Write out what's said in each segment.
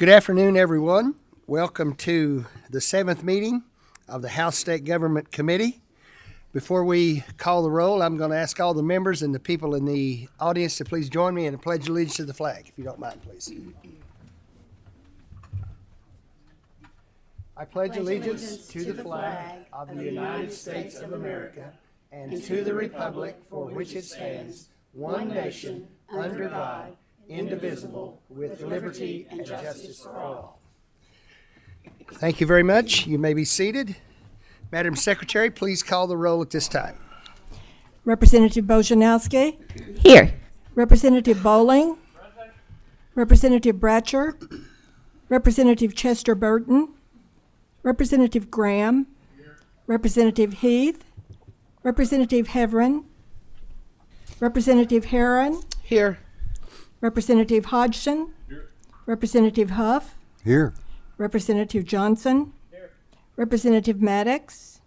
Good afternoon, everyone. Welcome to the seventh meeting of the House State Government Committee. Before we call the roll, I'm going to ask all the members and the people in the audience to please join me in a pledge of allegiance to the flag, if you don't mind, please. I pledge allegiance to the flag of the United States of America and to the republic for which it stands, one nation, under God, indivisible, with liberty and justice for all. Thank you very much. You may be seated. Madam Secretary, please call the roll at this time. Representative Bojanowski. Here. Representative Bowling. Representative Bratcher. Representative Chester Burton. Representative Graham. Representative Heath. Representative Heverin. Representative Herron. Here. Representative Hodgson. Here. Representative Huff. Here. Representative Johnson. Here. Representative Maddox.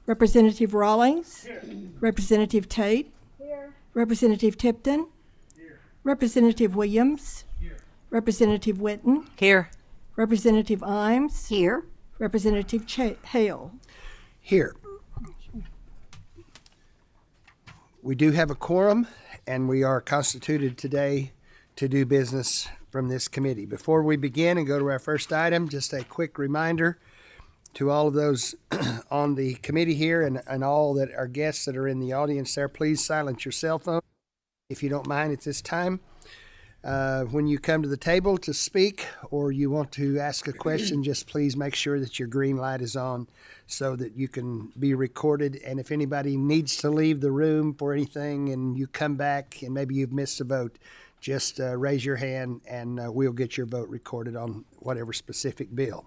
Representative Rawlings. Here. Representative Tate. Here. Representative Tipton. Here. Representative Williams. Here. Representative Witten. Here. Representative Imes. Here. Representative Hale. Here. We do have a quorum, and we are constituted today to do business from this committee. Before we begin and go to our first item, just a quick reminder to all of those on the committee here and all that are guests that are in the audience there, please silence your cell phone if you don't mind at this time. When you come to the table to speak or you want to ask a question, just please make sure that your green light is on so that you can be recorded. And if anybody needs to leave the room for anything and you come back and maybe you've missed a vote, just raise your hand and we'll get your vote recorded on whatever specific bill.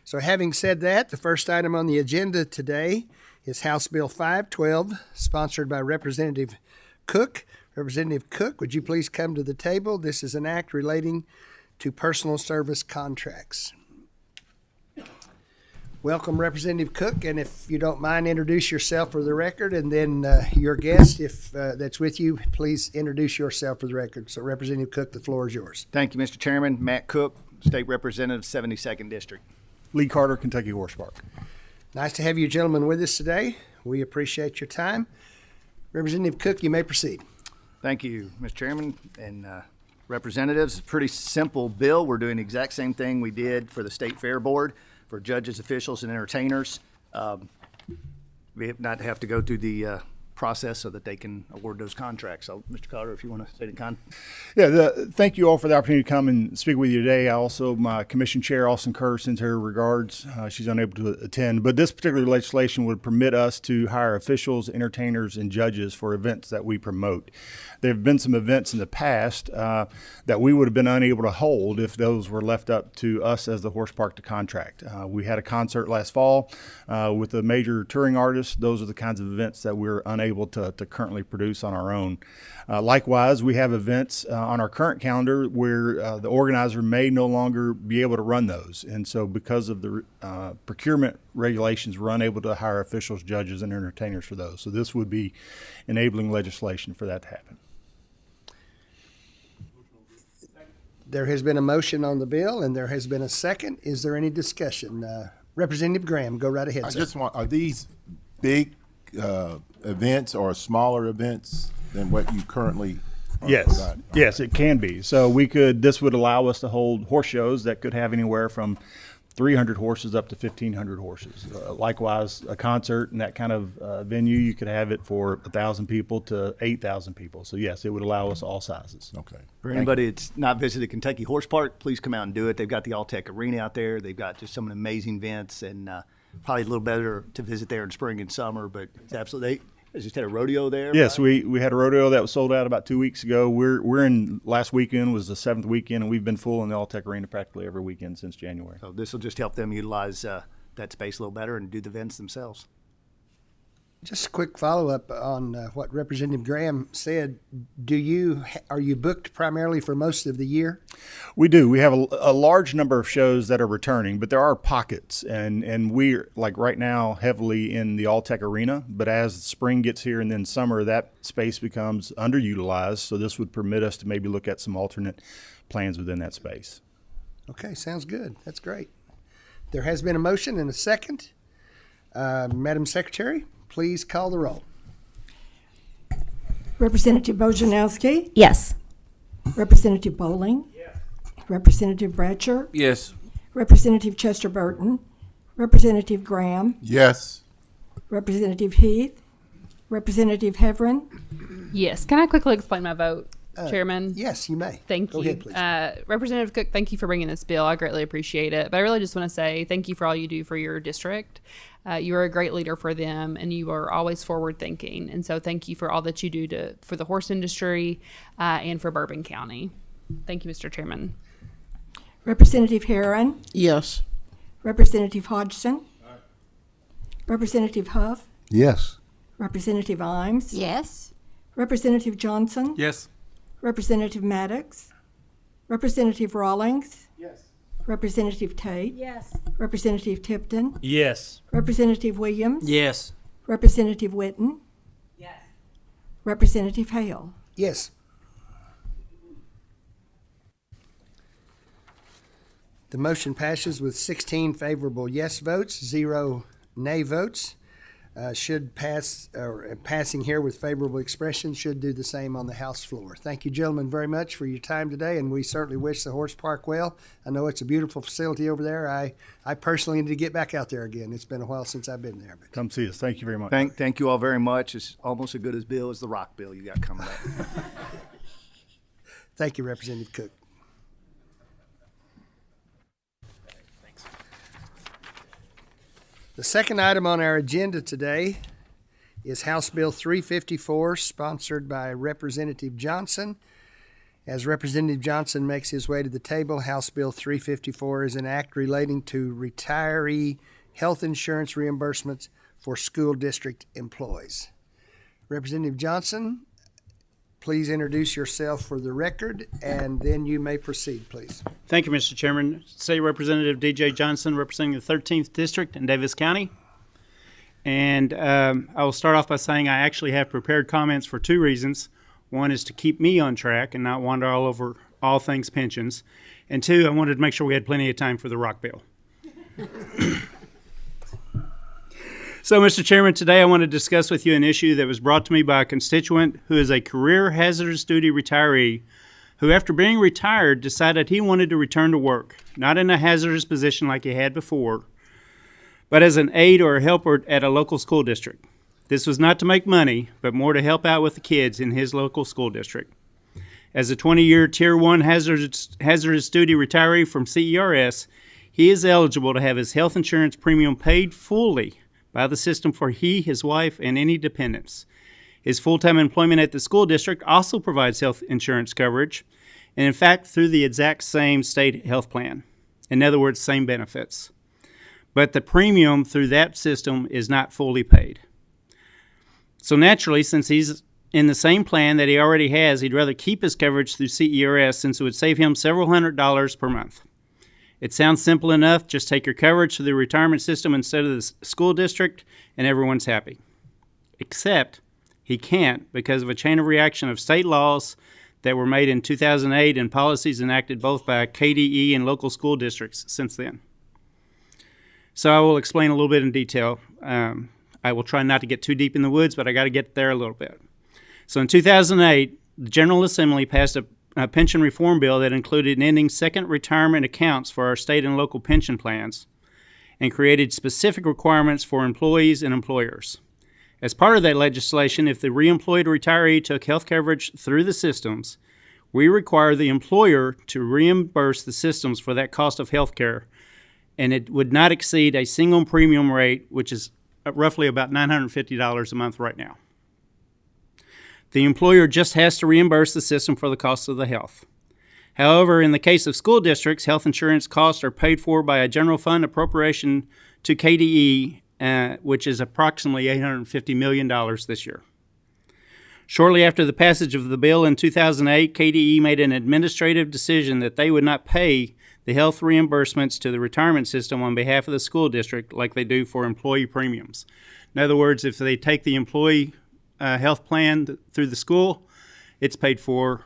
So having said that, the first item on the agenda today is House Bill 512, sponsored by Representative Cook. Representative Cook, would you please come to the table? This is an act relating to personal service contracts. Welcome, Representative Cook, and if you don't mind, introduce yourself for the record, and then your guest, if that's with you, please introduce yourself for the record. So, Representative Cook, the floor is yours. Thank you, Mr. Chairman. Matt Cook, State Representative, 72nd District. Lee Carter, Kentucky Horse Park. Nice to have you gentlemen with us today. We appreciate your time. Representative Cook, you may proceed. Thank you, Mr. Chairman and representatives. It's a pretty simple bill. We're doing the exact same thing we did for the State Fair Board for judges, officials, and entertainers. We have not have to go through the process so that they can award those contracts. So, Mr. Carter, if you want to say the Yeah, thank you all for the opportunity to come and speak with you today. My commission chair, Austin Kerr, sends her regards. She's unable to attend, but this particular legislation would permit us to hire officials, entertainers, and judges for events that we promote. There have been some events in the past that we would have been unable to hold if those were left up to us as the horse park to contract. We had a concert last fall with a major touring artist. Those are the kinds of events that we're unable to currently produce on our own. Likewise, we have events on our current calendar where the organizer may no longer be able to run those. And so because of the procurement regulations, we're unable to hire officials, judges, and entertainers for those. So this would be enabling legislation for that to happen. There has been a motion on the bill and there has been a second. Is there any discussion? Representative Graham, go right ahead, sir. Are these big events or smaller events than what you currently are providing? Yes, it can be. So this would allow us to hold horse shows that could have anywhere from 300 horses up to 1,500 horses. Likewise, a concert in that kind of venue, you could have it for 1,000 people to 8,000 people. So yes, it would allow us all sizes. Okay. For anybody that's not visited Kentucky Horse Park, please come out and do it. They've got the All-Tech Arena out there. They've got just some amazing events, and probably a little better to visit there in spring and summer, but it's absolutely. They just had a rodeo there. Yes, right? we had a rodeo that was sold out about 2 weeks ago. We're in last weekend was the 7th weekend, and we've been full in the All-Tech Arena practically every weekend since January. So this will just help them utilize that space a little better and do the events themselves. Just a quick follow-up on what Representative Graham said. Are you booked primarily for most of the year? We do. We have a large number of shows that are returning, but there are pockets, and we're like right now heavily in the All-Tech Arena. But as spring gets here and then summer, that space becomes underutilized. So this would permit us to maybe look at some alternate plans within that space. Okay, sounds good. That's great. There has been a motion and a second. Madam Secretary, please call the roll. Representative Bojanowski. Yes. Representative Bowling. Yes. Representative Bratcher. Yes. Representative Chester Burton. Representative Graham. Yes. Representative Heath. Representative Heverin. Yes. Can I quickly explain my vote, Chairman? Yes, you may. Thank Go you. ahead, please. Representative Cook, thank you for bringing this bill. I greatly appreciate it. But I really just want to say thank you for all you do for your district. You are a great leader for them, and you are always forward thinking. And so thank you for all that you do for the horse industry and for Bourbon County. Thank you, Mr. Chairman. Representative Herron. Yes. Representative Hodgson. Representative Huff. Yes. Representative Imes. Yes. Representative Johnson. Yes. Representative Maddox. Representative Rawlings. Yes. Representative Tate. Yes. Representative Tipton. Yes. Representative Williams. Yes. Representative Witten. Yes. Representative Hale. Yes. The motion passes with 16 favorable yes votes, 0 nay votes. Should pass, or passing here with favorable expression, should do the same on the House floor. Thank you, gentlemen, very much for your time today, and we certainly wish the Horse Park well. I know it's a beautiful facility over there. I personally need to get back out there again. It's been a while since I've been there. But Come see us. Thank you very much. Thank you all very much. It's almost as good as Bill as the rock bill you got coming up. thank you, Representative Cook. The second item on our agenda today is House Bill 354, sponsored by Representative Johnson. As Representative Johnson makes his way to the table, House Bill 354 is an act relating to retiree health insurance reimbursements for school district employees. Representative Johnson, please introduce yourself for the record, and then you may proceed, please. Thank you, Mr. Chairman. State Representative D.J. Johnson, representing the 13th District in Davis County. And I will start off by saying I actually have prepared comments for two reasons. One is to keep me on track and not wander all over all things pensions. And two, I wanted to make sure we had plenty of time for the rock bill. So, Mr. Chairman, today I want to discuss with you an issue that was brought to me by a constituent who is a career hazardous duty retiree who, after being retired, decided he wanted to return to work, not in a hazardous position like he had before, but as an aide or a helper at a local school district. This was not to make money, but more to help out with the kids in his local school district. As a 20-year Tier 1 hazardous duty retiree from CERS, he is eligible to have his health insurance premium paid fully by the system for he, his wife, and any dependents. His full-time employment at the school district also provides health insurance coverage, and in fact, through the exact same state health plan. In other words, same benefits. But the premium through that system is not fully paid. So naturally, since he's in the same plan that he already has, he'd rather keep his coverage through CERS since it would save him several $100s per month. It sounds simple enough. Just take your coverage to the retirement system instead of the school district, and everyone's happy. Except he can't because of a chain of reaction of state laws that were made in 2008 and policies enacted both by KDE and local school districts since then. So I will explain a little bit in detail. I will try not to get too deep in the woods, but I got to get there a little bit. So in 2008, the General Assembly passed a pension reform bill that included ending second retirement accounts for our state and local pension plans and created specific requirements for employees and employers. As part of that legislation, if the reemployed retiree took health coverage through the systems, we require the employer to reimburse the systems for that cost of health care, and it would not exceed a single premium rate, which is roughly about $950 a month right now. The employer just has to reimburse the system for the cost of the health. However, in the case of school districts, health insurance costs are paid for by a general fund appropriation to KDE, which is approximately $850 million this year. Shortly after the passage of the bill in 2008, KDE made an administrative decision that they would not pay the health reimbursements to the retirement system on behalf of the school district like they do for employee premiums. In other words, if they take the employee health plan through the school, it's paid for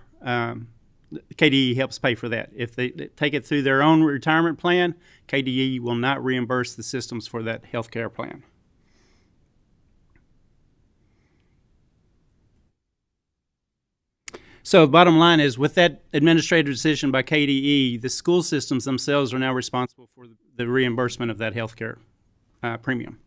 KDE helps pay for that. If they take it through their own retirement plan, KDE will not reimburse the systems for that health care plan. So bottom line is, with that administrative decision by KDE, the school systems themselves are now responsible for the reimbursement of that health care premium.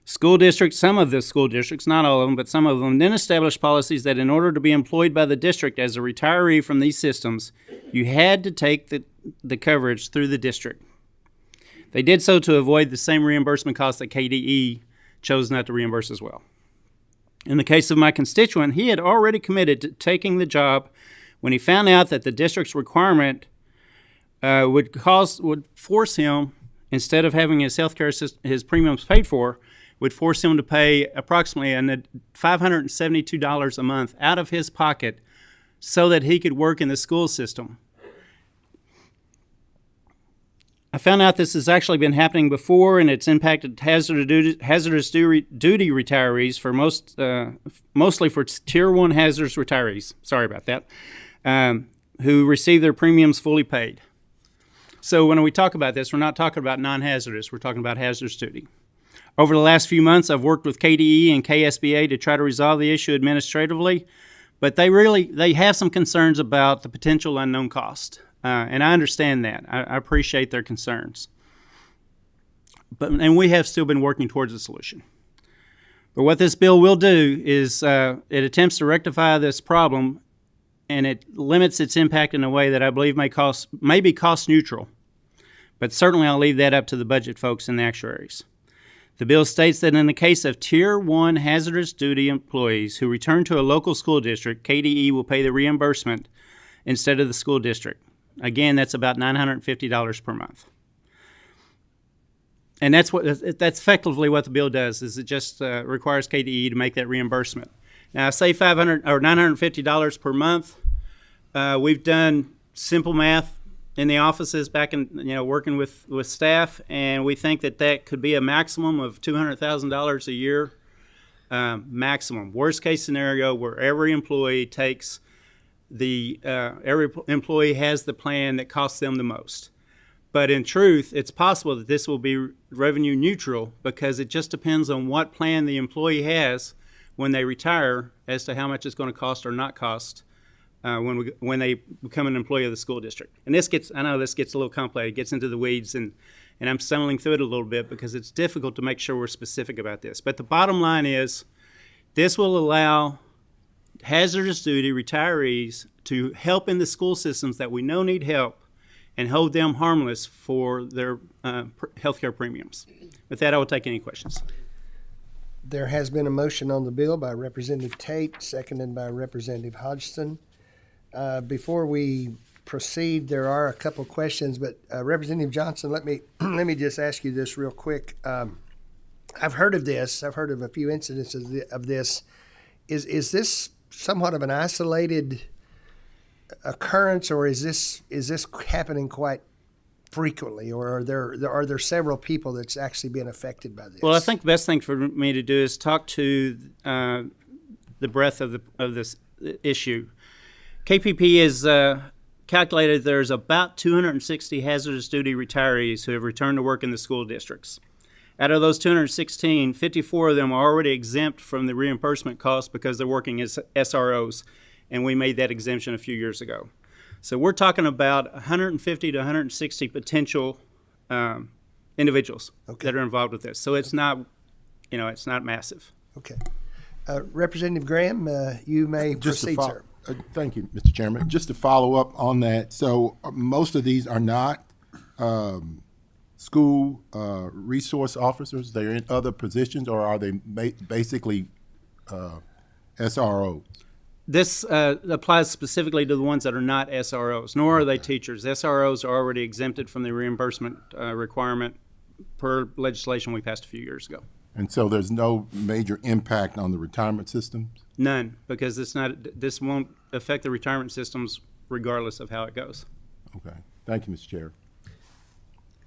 School districts, some of the school districts, not all of them, but some of them, then established policies that in order to be employed by the district as a retiree from these systems, you had to take the coverage through the district. They did so to avoid the same reimbursement costs that KDE chose not to reimburse as well. In the case of my constituent, he had already committed to taking the job when he found out that the district's requirement would force him, instead of having his health care his premiums paid for, would force him to pay approximately $572 a month out of his pocket so that he could work in the school system. I found out this has actually been happening before, and it's impacted hazardous duty retirees for mostly for Tier 1 hazardous retirees. Sorry about that. Who receive their premiums fully paid. So when we talk about this, we're not talking about non-hazardous. We're talking about hazardous duty. Over the last few months, I've worked with KDE and KSBA to try to resolve the issue administratively, but they have some concerns about the potential unknown cost. And I understand that. I appreciate their concerns. And we have still been working towards a solution. But what this bill will do is it attempts to rectify this problem, and it limits its impact in a way that I believe may be cost neutral. But certainly I'll leave that up to the budget folks and the actuaries. The bill states that in the case of Tier 1 hazardous duty employees who return to a local school district, KDE will pay the reimbursement instead of the school district. Again, that's about $950 per month. And that's effectively what the bill does, is it just requires KDE to make that reimbursement. Now, I say $950 per month. We've done simple math in the offices back in, working with staff, and we think that could be a maximum of $200,000 a year, maximum. Worst case scenario, where every employee takes every employee has the plan that costs them the most. But in truth, it's possible that this will be revenue neutral, because it just depends on what plan the employee has when they retire as to how much it's going to cost or not cost when they become an employee of the school district. And I know this gets a little complicated, it gets into the weeds, and I'm stumbling through it a little bit because it's difficult to make sure we're specific about this. But the bottom line is, this will allow hazardous duty retirees to help in the school systems that we know need help, and hold them harmless for their health care premiums. With that, I will take any questions. There has been a motion on the bill by Representative Tate, seconded by Representative Hodgson. Before we proceed, there are a couple questions, but Representative Johnson, let me just ask you this real quick. I've heard of this. I've heard of a few incidents of this. Is this somewhat of an isolated occurrence, or is this happening quite frequently, or are there several people that's actually been affected by this? Well, I think the best thing for me to do is talk to the breadth of this issue. KPP has calculated there's about 260 hazardous duty retirees who have returned to work in the school districts. Out of those 216, 54 of them are already exempt from the reimbursement costs because they're working as SROs, and we made that exemption a few years ago. So we're talking about 150 to 160 potential individuals that are involved with this. So it's not, it's not massive. Okay. Representative Graham, you may proceed, sir. Thank you, Mr. Chairman. Just to follow up on that, so most of these are not school resource officers. They're in other positions, or are they basically SRO? This applies specifically to the ones that are not SROs, nor are they teachers. SROs are already exempted from the reimbursement requirement per legislation we passed a few years ago. And so there's no major impact on the retirement systems? None, because this won't affect the retirement systems regardless of how it goes. Okay. Thank you, Mr. Chair.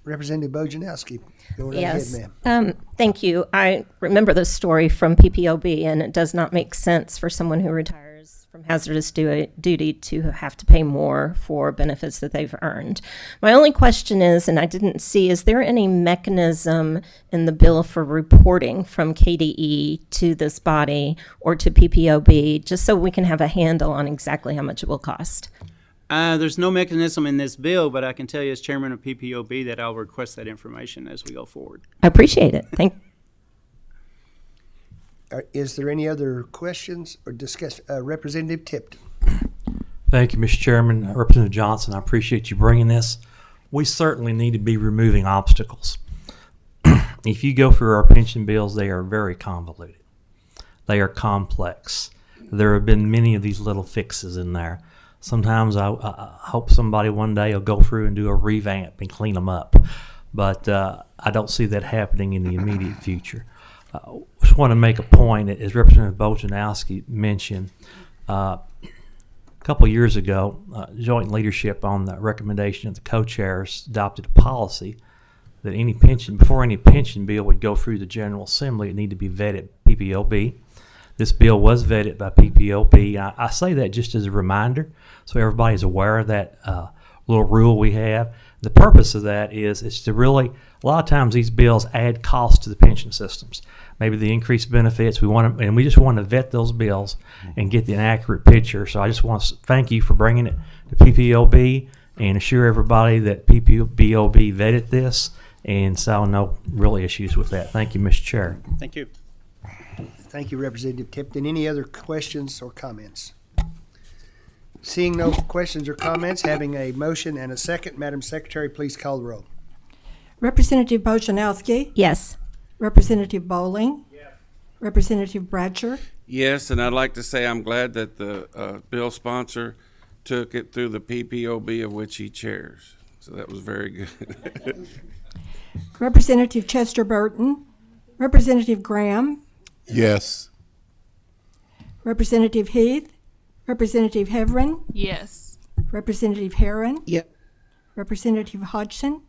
Representative Bojanowski, go right Yes. ahead, ma'am. Thank you. I remember this story from PPOB, and it does not make sense for someone who retires from hazardous duty to have to pay more for benefits that they've earned. My only question is, and I didn't see, is there any mechanism in the bill for reporting from KDE to this body or to PPOB, just so we can have a handle on exactly how much it will cost? There's no mechanism in this bill, but I can tell you as chairman of PPOB that I'll request that information as we go forward. I appreciate it. Is there any other questions or discussion? Representative Tipton. Thank you, Mr. Chairman. Representative Johnson, I appreciate you bringing this. We certainly need to be removing obstacles. If you go through our pension bills, they are very convoluted. They are complex. There have been many of these little fixes in there. Sometimes I hope somebody one day will go through and do a revamp and clean them up. But I don't see that happening in the immediate future. Just want to make a point, as Representative Bojanowski mentioned, a couple of years ago, joint leadership on the recommendation of the co-chairs adopted a policy that before any pension bill would go through the General Assembly, it needed to be vetted PPOB. This bill was vetted by PPOB. I say that just as a reminder, so everybody's aware of that little rule we have. The purpose of that is to really, a lot of times these bills add costs to the pension systems. Maybe the increased benefits, we just want to vet those bills and get the accurate picture. So I just want to thank you for bringing it to PPOB and assure everybody that PPOB vetted this and saw no real issues with that. Thank you, Mr. Chair. Thank you. Thank you, Representative Tipton. Any other questions or comments? Seeing no questions or comments, having a motion and a second, Madam Secretary, please call the roll. Representative Bojanowski. Yes. Representative Bowling. Yes. Representative Bratcher. Yes, and I'd like to say I'm glad that the bill sponsor took it through the PPOB of which he chairs. So that was very good. Representative Chester Burton. Representative Graham. Yes. Representative Heath. Representative Heverin. Yes. Representative Herron. Yep. Representative Hodgson.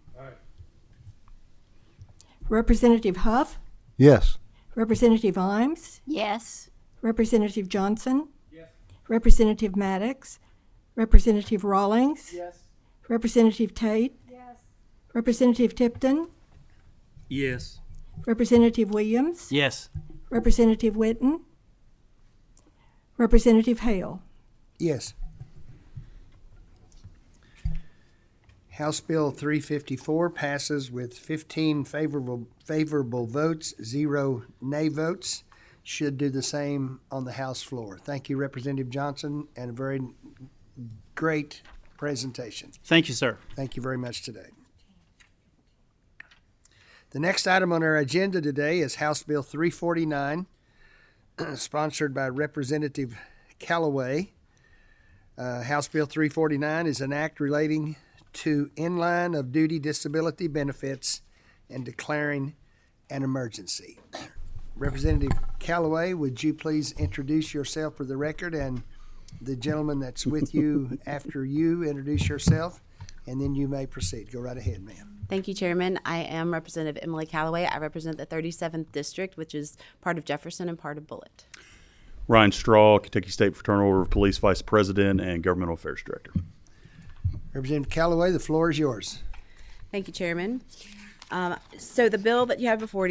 Representative Huff. Yes. Representative Imes. Yes. Representative Johnson. Yes. Representative Maddox. Representative Rawlings. Yes. Representative Tate. Yes. Representative Tipton. Yes. Representative Williams. Yes. Representative Witten. Representative Hale. Yes. House Bill 354 passes with 15 favorable votes, 0 nay votes. Should do the same on the House floor. Thank you, Representative Johnson, and a very great presentation. Thank you, sir. Thank you very much today. The next item on our agenda today is House Bill 349, sponsored by Representative Callaway. House Bill 349 is an act relating to inline of duty disability benefits and declaring an emergency. Representative Callaway, would you please introduce yourself for the record, and the gentleman that's with you after you introduce yourself, and then you may proceed. Go right ahead, ma'am. Thank you, Chairman. I am Representative Emily Callaway. I represent the 37th District, which is part of Jefferson and part of Bullitt. Ryan Straw, Kentucky State Fraternal Order of Police Vice President and Governmental Affairs Director. Representative Callaway, the floor is yours. Thank you, Chairman. So the bill that you have before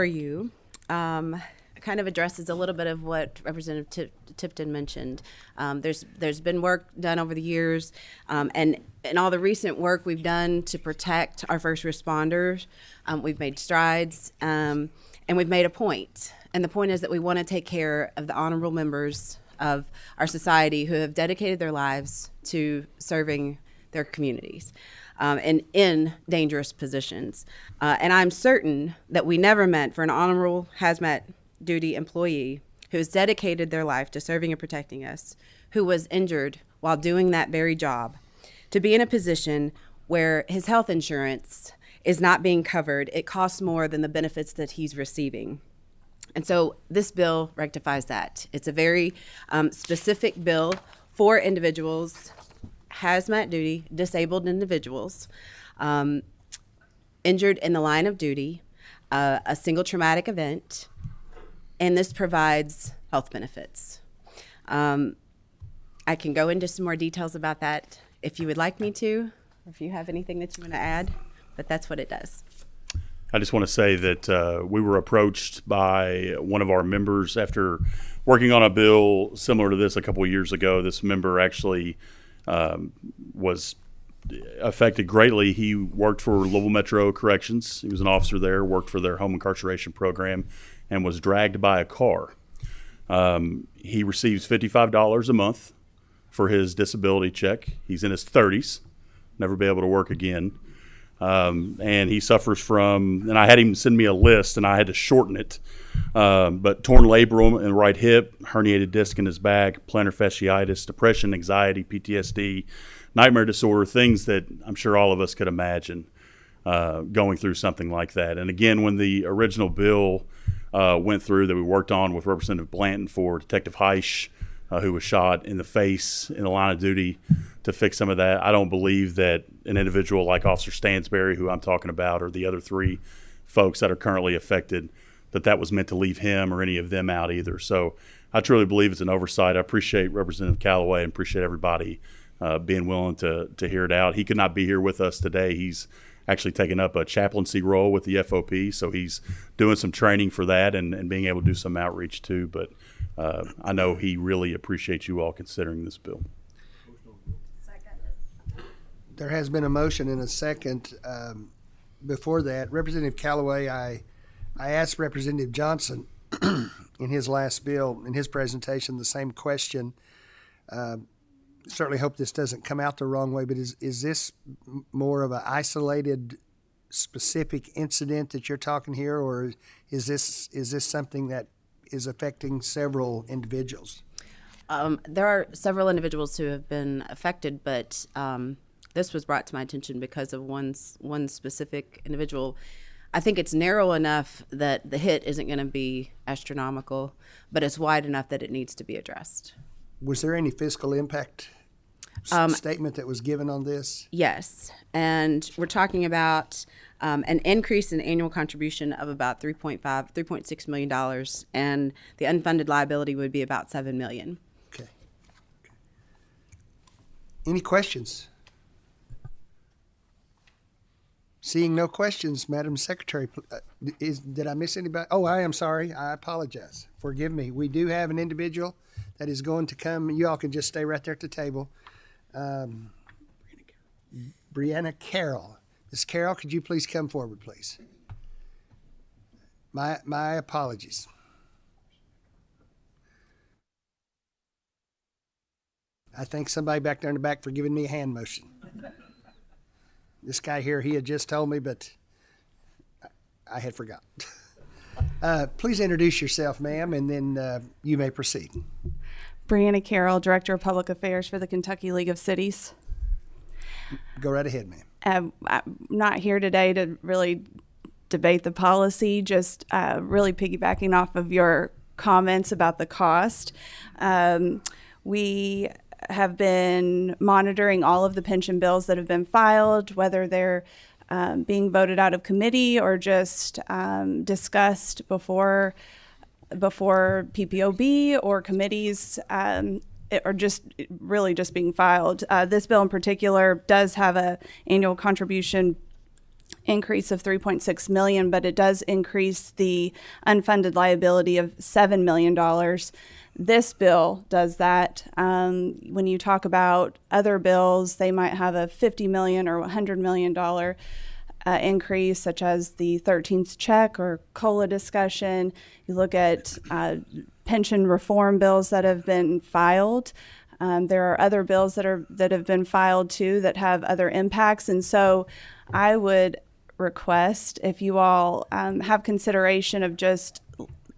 you kind of addresses a little bit of what Representative Tipton mentioned. There's been work done over the years, and in all the recent work we've done to protect our first responders, we've made strides, and we've made a point. And the point is that we want to take care of the honorable members of our society who have dedicated their lives to serving their communities and in dangerous positions. And I'm certain that we never meant for an honorable hazmat duty employee who has dedicated their life to serving and protecting us, who was injured while doing that very job, to be in a position where his health insurance is not being covered. It costs more than the benefits that he's receiving. And so this bill rectifies that. It's a very specific bill for individuals, hazmat duty, disabled individuals, injured in the line of duty, a single traumatic event, and this provides health benefits. I can go into some more details about that if you would like me to, if you have anything that you want to add, but that's what it does. I just want to say that we were approached by one of our members after working on a bill similar to this a couple of years ago. This member actually was affected greatly. He worked for Louisville Metro Corrections. He was an officer there, worked for their home incarceration program, and was dragged by a car. He receives $55 a month for his disability check. He's in his 30s, never be able to work again. And he suffers from, and I had him send me a list and I had to shorten it, but torn labrum in the right hip, herniated disc in his back, plantar fasciitis, depression, anxiety, PTSD, nightmare disorder, things that I'm sure all of us could imagine going through something like that. And again, when the original bill went through that we worked on with Representative Blanton for Detective Heisch, who was shot in the face in the line of duty to fix some of that, I don't believe that an individual like Officer Stansberry, who I'm talking about, or the other three folks that are currently affected, that was meant to leave him or any of them out either. So I truly believe it's an oversight. I appreciate Representative Callaway and appreciate everybody being willing to hear it out. He could not be here with us today. He's actually taken up a chaplaincy role with the FOP, so he's doing some training for that and being able to do some outreach too. But I know he really appreciates you all considering this bill. There has been a motion and a second. Before that, Representative Callaway, I asked Representative Johnson in his last bill, in his presentation, the same question. Certainly hope this doesn't come out the wrong way, but is this more of an isolated, specific incident that you're talking here, or is this something that is affecting several individuals? There are several individuals who have been affected, but this was brought to my attention because of one specific individual. I think it's narrow enough that the hit isn't going to be astronomical, but it's wide enough that it needs to be addressed. Was there any fiscal impact statement that was given on this? Yes, and we're talking about an increase in annual contribution of about $3.6 million, and the unfunded liability would be about $7 million. Okay. Any questions? Seeing no questions, Madam Secretary, did I miss anybody? Oh, I am sorry. I apologize. Forgive me. We do have an individual that is going to come. You all can just stay right there at the table. Brianna Carroll. Ms. Carroll, could you please come forward, please? My apologies. I thank somebody back there in the back for giving me a hand motion. This guy here, he had just told me, but I had forgot. Please introduce yourself, ma'am, and then you may proceed. Brianna Carroll, Director of Public Affairs for the Kentucky League of Cities. Go right ahead, ma'am. I'm not here today to really debate the policy, just really piggybacking off of your comments about the cost. We have been monitoring all of the pension bills that have been filed, whether they're being voted out of committee or just discussed before PPOB or committees, or just really just being filed. This bill in particular does have a annual contribution increase of $3.6 million, but it does increase the unfunded liability of $7 million. This bill does that. When you talk about other bills, they might have a $50 million or $100 million increase, such as the 13th check or COLA discussion. You look at pension reform bills that have been filed. There are other bills that have been filed too that have other impacts, and so I would request if you all have consideration of just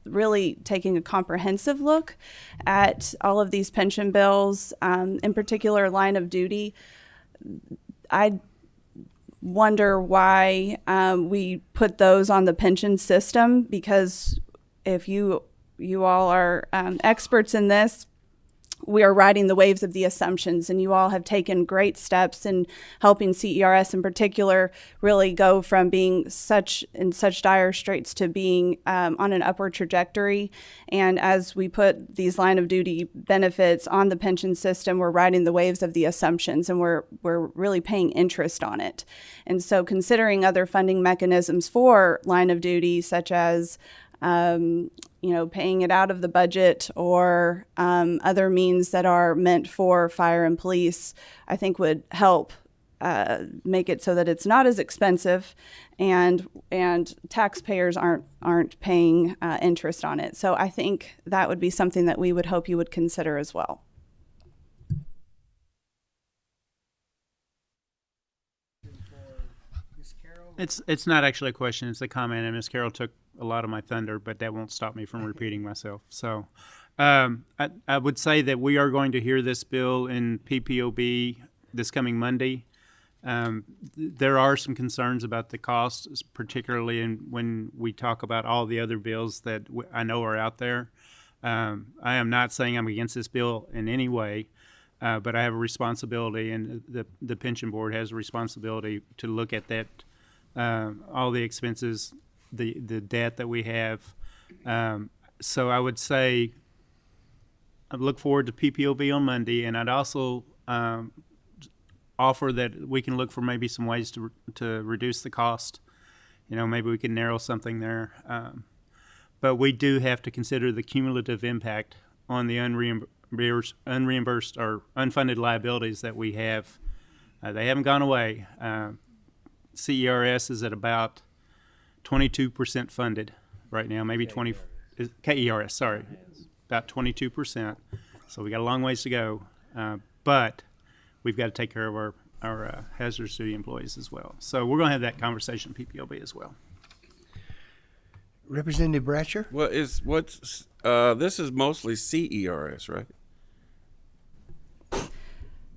really taking a comprehensive look at all of these pension bills, in particular line of duty. I wonder why we put those on the pension system, because if you all are experts in this, we are riding the waves of the assumptions, and you all have taken great steps in helping CERS in particular really go from being in such dire straits to being on an upward trajectory. And as we put these line of duty benefits on the pension system, we're riding the waves of the assumptions, and we're really paying interest on it. And so considering other funding mechanisms for line of duty, such as paying it out of the budget or other means that are meant for fire and police, I think would help make it so that it's not as expensive, and taxpayers aren't paying interest on it. So I think that would be something that we would hope you would consider as well. It's not actually a question, it's a comment, and Ms. Carroll took a lot of my thunder, but that won't stop me from repeating myself. So I would say that we are going to hear this bill in PPOB this coming Monday. There are some concerns about the costs, particularly when we talk about all the other bills that I know are out there. I am not saying I'm against this bill in any way, but I have a responsibility, and the pension board has a responsibility to look at that, all the expenses, the debt that we have. So I would say I look forward to PPOB on Monday, and I'd also offer that we can look for maybe some ways to reduce the cost. Maybe we can narrow something there. But we do have to consider the cumulative impact on the unreimbursed or unfunded liabilities that we have. They haven't gone away. CERS is at about 22% funded right now, maybe 20. KERS, sorry, about 22%. So we got a long ways to go, but we've got to take care of our hazardous duty employees as well. So we're going to have that conversation at PPOB as well. Representative Bratcher? Well, this is mostly CERS, right?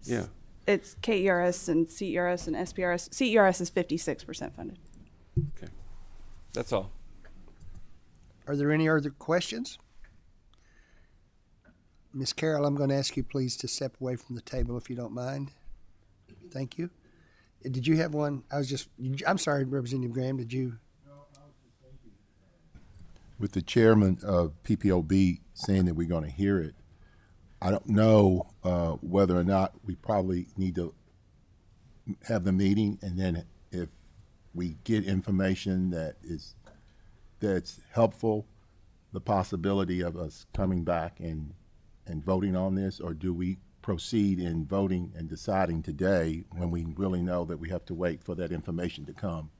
Yeah. It's KERS and CERS and SPRS. CERS is 56% funded. Okay. That's all. Are there any other questions? Ms. Carroll, I'm going to ask you please to step away from the table if you don't mind. Thank you. Did you have one? I'm sorry, Representative Graham, did you? With the chairman of PPOB saying that we're going to hear it, I don't know whether or not we probably need to have the meeting, and then if we get information that's helpful, the possibility of us coming back and voting on this, or do we proceed in voting and deciding today when we really know that we have to wait for that information to come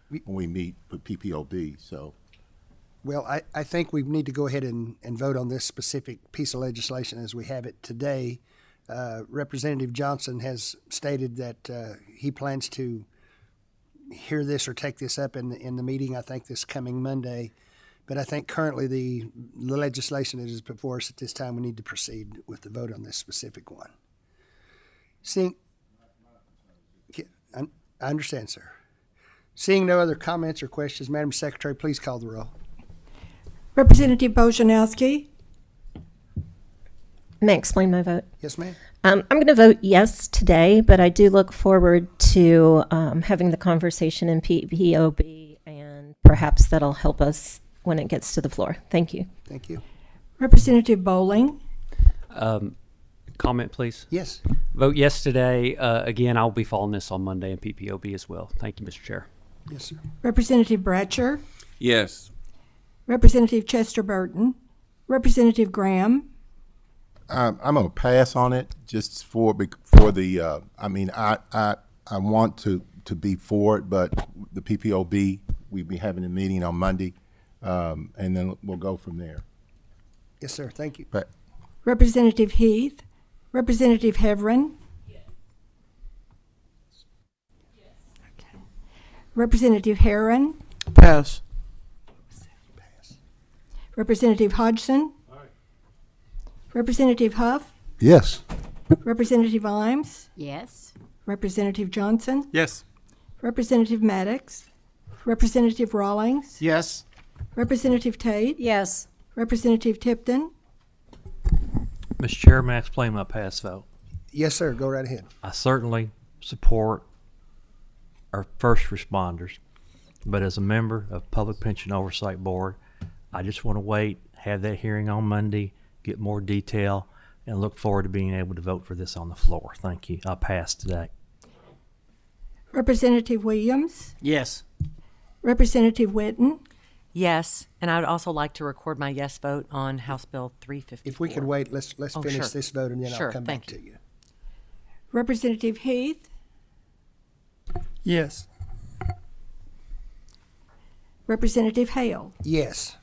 when we meet with PPOB? So. Well, I think we need to go ahead and vote on this specific piece of legislation as we have it today. Representative Johnson has stated that he plans to hear this or take this up in the meeting, I think, this coming Monday. But I think currently the legislation that is before us at this time, we need to proceed with the vote on this specific one. I understand, sir. Seeing no other comments or questions, Madam Secretary, please call the roll. Representative Bojanowski, May I explain my vote? Yes, ma'am. I'm going to vote yes today, but I do look forward to having the conversation in PPOB, and perhaps that'll help us when it gets to the floor. Thank you. Thank you. Representative Bowling, Comment, please. Yes. Vote yes today. Again, I'll be following this on Monday in PPOB as well. Thank you, Mr. Chair. Yes, sir. Representative Bratcher, Yes. Representative Chester Burton, Representative Graham, I'm going to pass on it just for the, I want to be for it, but the PPOB, we'll be having a meeting on Monday, and then we'll go from there. Yes, sir. Thank you. But Representative Heath, Representative Heverin, okay. Representative Herron, Pass. Representative Hodgson, Representative Huff, yes. Representative Imes, Yes. Representative Johnson, Yes. Representative Maddox, Representative Rawlings, Yes. Representative Tate, Yes. Representative Tipton, Mr. Chairman, may I explain my past vote? Yes, sir. Go right ahead. I certainly support our first responders, but as a member of Public Pension Oversight Board, I just want to wait, have that hearing on Monday, get more detail, and look forward to being able to vote for this on the floor. Thank you. I'll pass today. Representative Williams, Yes. Representative Witten, Yes, and I would also like to record my yes vote on House Bill 354. If we could wait, let's Oh, finish sure. this vote and then Sure, I'll come back thank to you. Representative Heath, Yes. Representative Hale. Yes.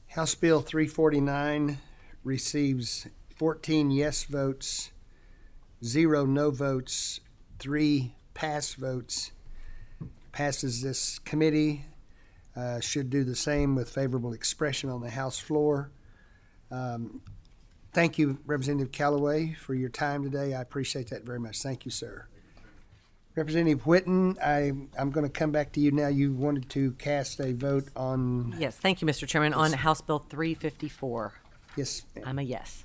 House Bill 349 receives 14 yes votes, 0 no votes, 3 pass votes. Passes this committee. Should do the same with favorable expression on the House floor. Thank you, Representative Callaway, for your time today. I appreciate that very much. Thank you, sir. Representative Whitten, I'm going to come back to you now. You wanted to cast a vote on. Yes, thank you, Mr. Chairman. On House Bill 354, Yes, I'm a yes.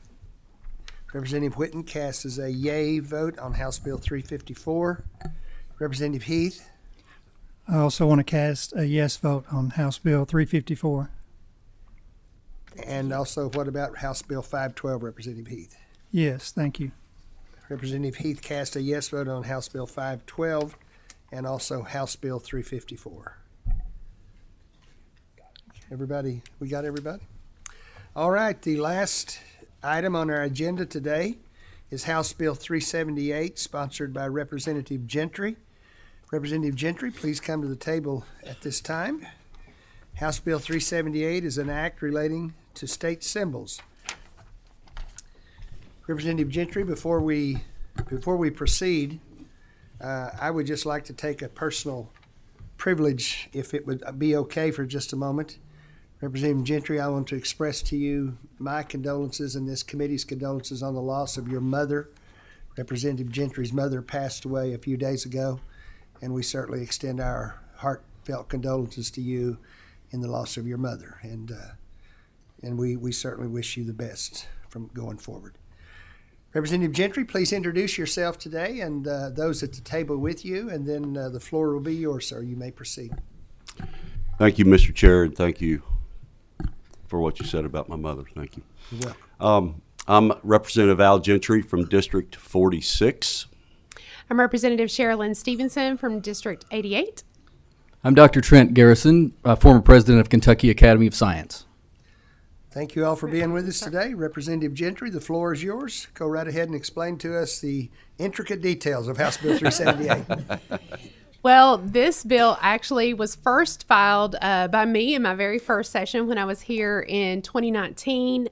Representative Whitten casts a yay vote on House Bill 354. Representative Heath, I also want to cast a yes vote on House Bill 354. and also what about House Bill 512, Representative Heath? Yes, thank you. Representative Heath cast a yes vote on House Bill 512 and also House Bill 354. Everybody, we got everybody? All right, the last item on our agenda today is House Bill 378, sponsored by Representative Gentry. Representative Gentry, please come to the table at this time. House Bill 378 is an act relating to state symbols. Representative Gentry, before we proceed, I would just like to take a personal privilege, if it would be okay for just a moment. Representative Gentry, I want to express to you my condolences and this committee's condolences on the loss of your mother. Representative Gentry's mother passed away a few days ago, and we certainly extend our heartfelt condolences to you in the loss of your mother. And we certainly wish you the best from going forward. Representative Gentry, please introduce yourself today and those at the table with you, and then the floor will be yours, sir. You may proceed. Thank you, Mr. Chair, and thank you for what you said about my mother. Thank you. You're welcome. I'm Representative Al Gentry from District 46. I'm Representative Sherilyn Stevenson from District 88. I'm Dr. Trent Garrison, former president of Kentucky Academy of Science. Thank you all for being with us today. Representative Gentry, the floor is yours. Go right ahead and explain to us the intricate details of House Bill 378. Well, this bill actually was first filed by me in my very first session when I was here in 2019.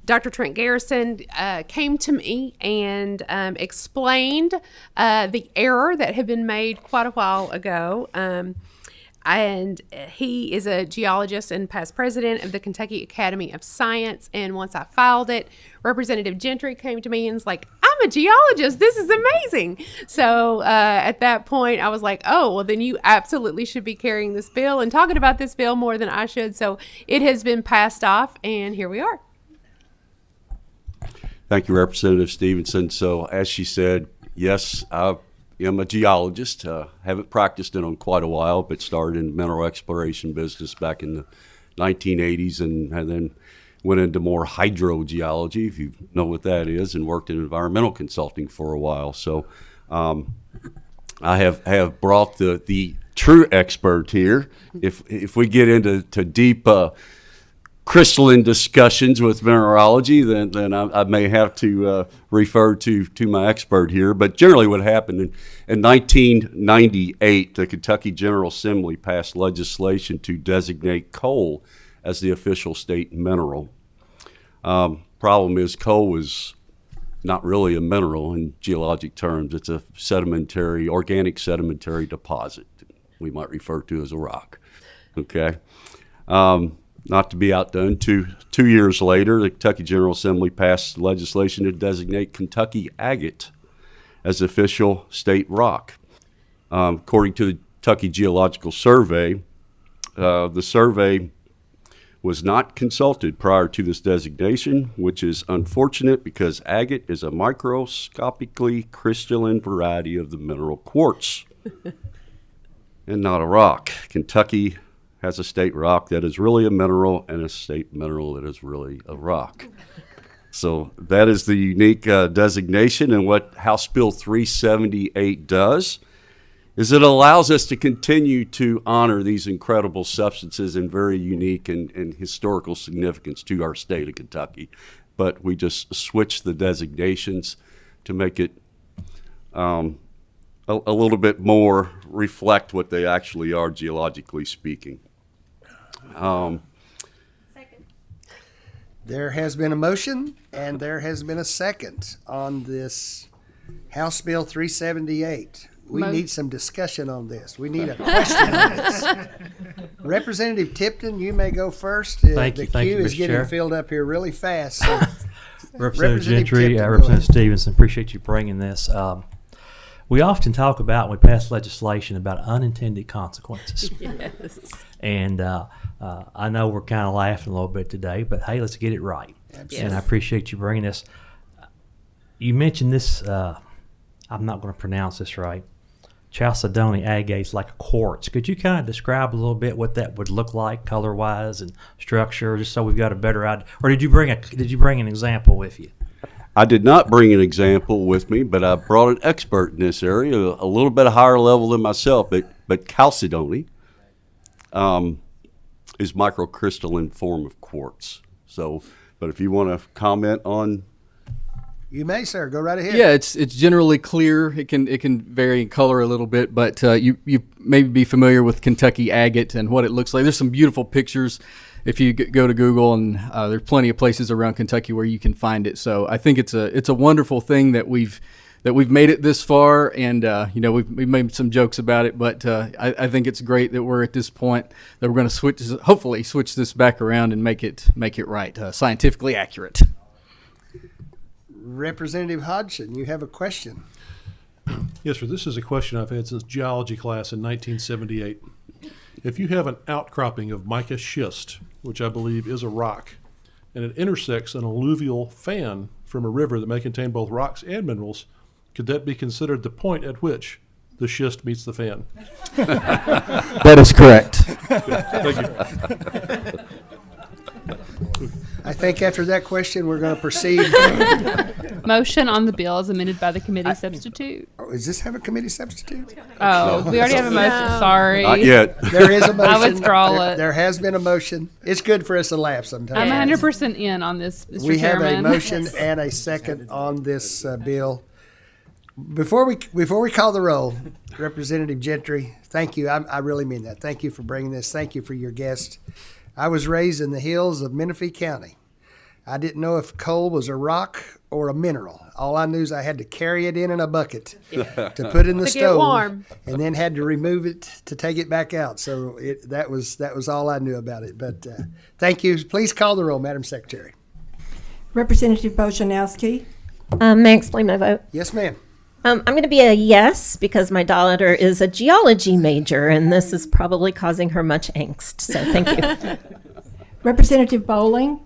Dr. Trent Garrison came to me and explained the error that had been made quite a while ago. And he is a geologist and past president of the Kentucky Academy of Science. And once I filed it, Representative Gentry came to me and was like, I'm a geologist. This is amazing. So at that point, I was like, oh, well, then you absolutely should be carrying this bill and talking about this bill more than I should. So it has been passed off, and here we are. Thank you, Representative Stevenson. So as she said, yes, I am a geologist. Haven't practiced it in quite a while, but started in mineral exploration business back in the 1980s and then went into more hydrogeology, if you know what that is, and worked in environmental consulting for a while. So I have brought the true expert here. If we get into deep crystalline discussions with mineralogy, then I may have to refer to my expert here. But generally what happened in 1998, the Kentucky General Assembly passed legislation to designate coal as the official state mineral. Problem is, coal is not really a mineral in geologic terms. It's a organic sedimentary deposit we might refer to as a rock. Okay. Not to be outdone, two years later, the Kentucky General Assembly passed legislation to designate Kentucky agate as official state rock. According to the Kentucky Geological Survey, the survey was not consulted prior to this designation, which is unfortunate because agate is a microscopically crystalline variety of the mineral quartz and not a rock. Kentucky has a state rock that is really a mineral and a state mineral that is really a rock. So that is the unique designation, and what House Bill 378 does is it allows us to continue to honor these incredible substances and very unique and historical significance to our state of Kentucky. But we just switch the designations to make it a little bit more reflect what they actually are geologically speaking. There has been a motion and there has been a second on this House Bill 378. We need some discussion on this. We need a question on this. Representative Tipton, you may go first. Thank you, the queue is Mr. getting Chair. filled up here really fast. So Representative Gentry, Tipton, go Representative ahead. Stevenson, appreciate you bringing this. We often talk about, when we pass legislation, about unintended consequences. Yes. And I know we're kind of laughing a little bit today, but hey, let's get it right. Absolutely. And I appreciate you bringing this. You mentioned this, I'm not going to pronounce this right, chalcedony agates, like a quartz. Could you kind of describe a little bit what that would look like color-wise and structure, just so we've got a better idea? Or did you bring an example with you? I did not bring an example with me, but I brought an expert in this area, a little bit higher level than myself, but chalcedony is microcrystalline form of quartz. So, but if you want to comment on. You may, sir. Go right ahead. Yeah, it's generally clear. It can vary in color a little bit, but you may be familiar with Kentucky agate and what it looks like. There's some beautiful pictures if you go to Google, and there's plenty of places around Kentucky where you can find it. So I think it's a wonderful thing that we've made it this far, and we've made some jokes about it, but I think it's great that we're at this point that we're going to hopefully switch this back around and make it right, scientifically accurate. Representative Hodgson, you have a question. Yes, sir. This is a question I've had since geology class in 1978. If you have an outcropping of mica schist, which I believe is a rock, and it intersects an alluvial fan from a river that may contain both rocks and minerals, could that be considered the point at which the schist meets the fan? That is correct. Thank you. I think after that question, we're going to proceed. Motion on the bill as amended by the committee substitute. Oh, does this have a committee substitute? Oh, we already have a motion. Sorry. Not yet. There is a motion. I withdraw it. There has been a motion. It's good for us to laugh sometimes. I'm 100% in on this, Mr. We have Chairman. a motion and a second on this bill. Before we call the roll, Representative Gentry, thank you. I really mean that. Thank you for bringing this. Thank you for your guest. I was raised in the hills of Menifee County. I didn't know if coal was a rock or a mineral. All I knew is I had to carry it in a bucket to put in the To stove, get warm. and then had to remove it to take it back out. So that was all I knew about it. But thank you. Please call the roll, Madam Secretary. Representative Bojanowski. May I explain my vote? Yes, ma'am. I'm going to be a yes because my daughter is a geology major, and this is probably causing her much angst. So thank you. Representative Bowling.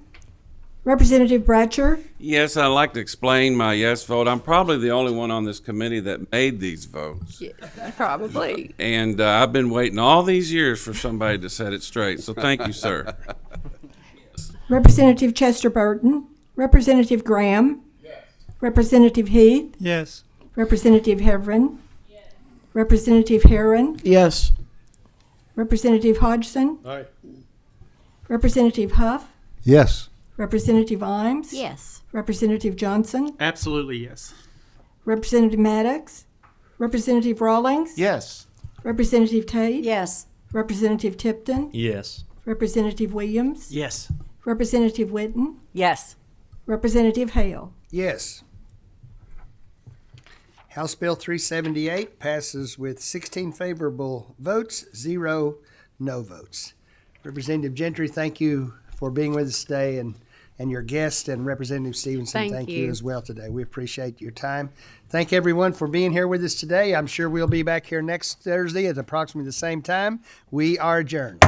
Representative Bratcher. Yes, I'd like to explain my yes vote. I'm probably the only one on this committee that made these votes. Yeah, probably. And I've been waiting all these years for somebody to set it straight. So thank you, sir. Representative Chester Burton. Representative Graham. Yes. Representative Heath. Yes. Representative Heverin. Yes. Representative Herron. Yes. Representative Hodgson. Aye. Representative Huff. Yes. Representative Imes. Yes. Representative Johnson. Absolutely, yes. Representative Maddox. Representative Rawlings. Yes. Representative Tate. Yes. Representative Tipton. Yes. Representative Williams. Yes. Representative Witten. Yes. Representative Hale. Yes. House Bill 378 passes with 16 favorable votes, 0 no votes. Representative Gentry, thank you for being with us today and And your guest and Representative Stevenson, Thank you you. as well today. We appreciate your time. Thank everyone for being here with us today. I'm sure we'll be back here next Thursday at approximately the same time. We are adjourned.